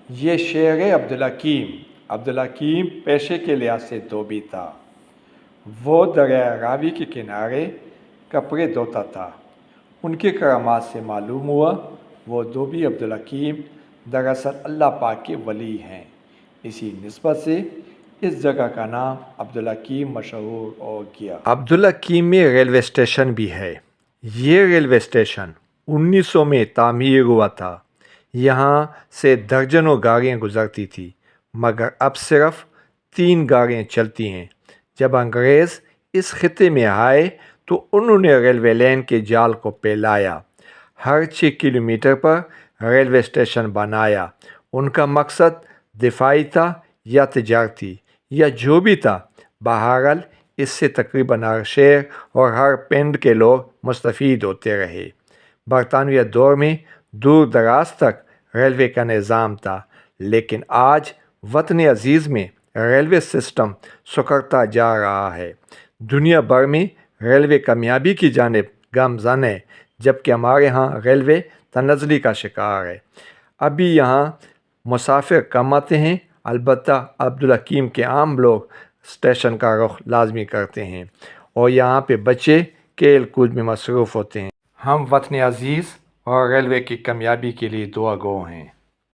یہ شعر عبدالحکیم پیشے کے لحاظ سے دھوبی تھا۔ وہ دریا راوی کے کنارے کپڑے دھوتا تھا۔ ان کے کرامات سے معلوم ہوا وہ دھوبی عبدالحکیم دراصل اللہ پاک کے ولی ہیں۔ اسی نسبت سے اس جگہ کا نام عبدالحکیم مشہور ہو گیا۔ عبدالحکیم میں ریلوے اسٹیشن بھی ہے۔ یہ ریلوے اسٹیشن 1900 میں تعمیر ہوا تھا۔ یہاں سے درجنوں گاڑیاں گزرتی تھیں، مگر اب صرف 3 گاڑیاں چلتی ہیں۔ جب انگریز اس خطے میں آئے تو انہوں نے ریلوے لائن کے جال کو پھیلایا، ہر 6 کلومیٹر پر ریلوے اسٹیشن بنایا۔ ان کا مقصد دفاعی تھا یا تجارتی یا جو بھی تھا، بہرحال اس سے تقریباً ہر شہر اور ہر پنڈ کے لوگ مستفید ہوتے رہے۔ برطانوی دور میں دور دراز تک ریلوے کا نظام تھا، لیکن آج وطن عزیز میں ریلوے سسٹم سکڑتا جا رہا ہے۔ دنیا بھر میں ریلوے کامیابی کی جانب گامزن ہے، جبکہ ہمارے ہاں ریلوے تنزلی کا شکار ہے۔ ابھی یہاں مسافر کم آتے ہیں، البتہ عبدالحکیم کے عام لوگ اسٹیشن کا رخ لازمی کرتے ہیں اور یہاں پہ بچے کھیل کود میں مصروف ہوتے ہیں۔ ہم وطن عزیز اور ریلوے کی کامیابی کے لیے دعا گو ہیں۔